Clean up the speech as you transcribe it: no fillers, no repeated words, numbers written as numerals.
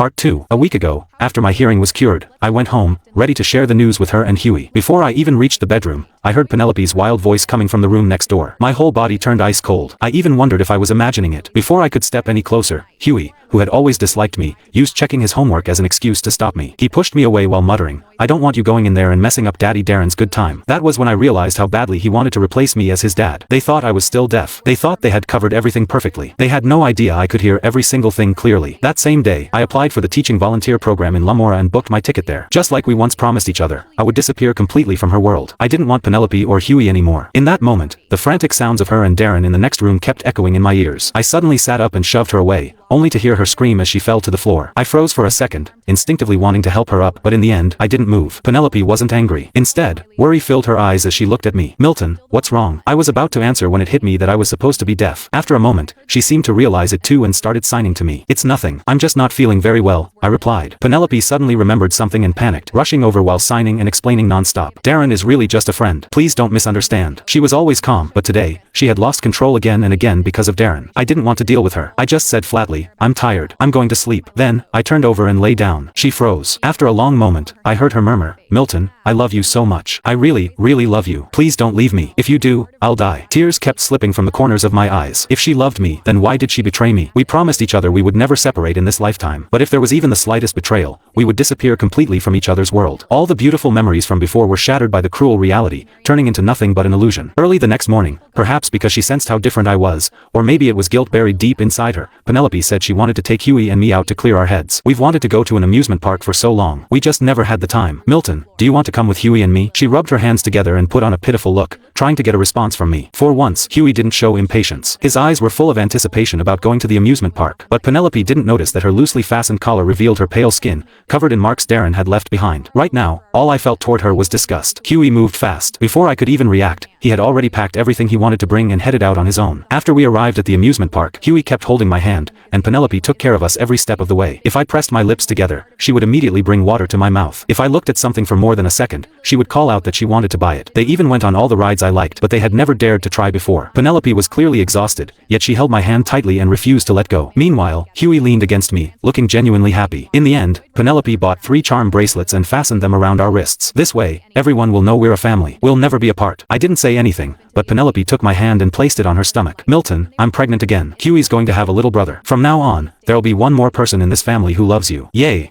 Part 2. A week ago, after my hearing was cured, I went home, ready to share the news with her and Huey. Before I even reached the bedroom, I heard Penelope's wild voice coming from the room next door. My whole body turned ice cold. I even wondered if I was imagining it. Before I could step any closer, Huey, who had always disliked me, used checking his homework as an excuse to stop me. He pushed me away while muttering, "I don't want you going in there and messing up Daddy Darren's good time." That was when I realized how badly he wanted to replace me as his dad. They thought I was still deaf. They thought they had covered everything perfectly. They had no idea I could hear every single thing clearly. That same day, I applied for the teaching volunteer program in Lamora and booked my ticket there. Just like we once promised each other, I would disappear completely from her world. I didn't want Penelope or Huey anymore. In that moment, the frantic sounds of her and Darren in the next room kept echoing in my ears. I suddenly sat up and shoved her away, only to hear her scream as she fell to the floor. I froze for a second, instinctively wanting to help her up, but in the end, I didn't move. Penelope wasn't angry. Instead, worry filled her eyes as she looked at me. "Milton, what's wrong?" I was about to answer when it hit me that I was supposed to be deaf. After a moment, she seemed to realize it too and started signing to me. "It's nothing. I'm just not feeling very well," I replied. Penelope suddenly remembered something and panicked, rushing over while signing and explaining nonstop. "Darren is really just a friend. Please don't misunderstand." She was always calm, but today, she had lost control again and again because of Darren. I didn't want to deal with her. I just said flatly, "I'm tired. I'm going to sleep." Then, I turned over and lay down. She froze. After a long moment, I heard her murmur, "Milton, I love you so much. I really, really love you. Please don't leave me. If you do, I'll die." Tears kept slipping from the corners of my eyes. If she loved me, then why did she betray me? We promised each other we would never separate in this lifetime. But if there was even the slightest betrayal, we would disappear completely from each other's world. All the beautiful memories from before were shattered by the cruel reality, turning into nothing but an illusion. Early the next morning, perhaps because she sensed how different I was, or maybe it was guilt buried deep inside her, Penelope said she wanted to take Huey and me out to clear our heads. "We've wanted to go to an amusement park for so long. We just never had the time. Milton, do you want to come with Huey and me?" She rubbed her hands together and put on a pitiful look, trying to get a response from me. For once, Huey didn't show impatience. His eyes were full of anticipation about going to the amusement park. But Penelope didn't notice that her loosely fastened collar revealed her pale skin, covered in marks Darren had left behind. Right now, all I felt toward her was disgust. Huey moved fast. Before I could even react, he had already packed everything he wanted to bring and headed out on his own. After we arrived at the amusement park, Huey kept holding my hand, and Penelope took care of us every step of the way. If I pressed my lips together, she would immediately bring water to my mouth. If I looked at something for more than a second, she would call out that she wanted to buy it. They even went on all the rides I liked, but they had never dared to try before. Penelope was clearly exhausted, yet she held my hand tightly and refused to let go. Meanwhile, Huey leaned against me, looking genuinely happy. In the end, Penelope bought 3 charm bracelets and fastened them around our wrists. "This way, everyone will know we're a family. We'll never be apart." I didn't say anything, but Penelope took my hand and placed it on her stomach. "Milton, I'm pregnant again. Huey's going to have a little brother. From now on, there'll be one more person in this family who loves you. Yay!"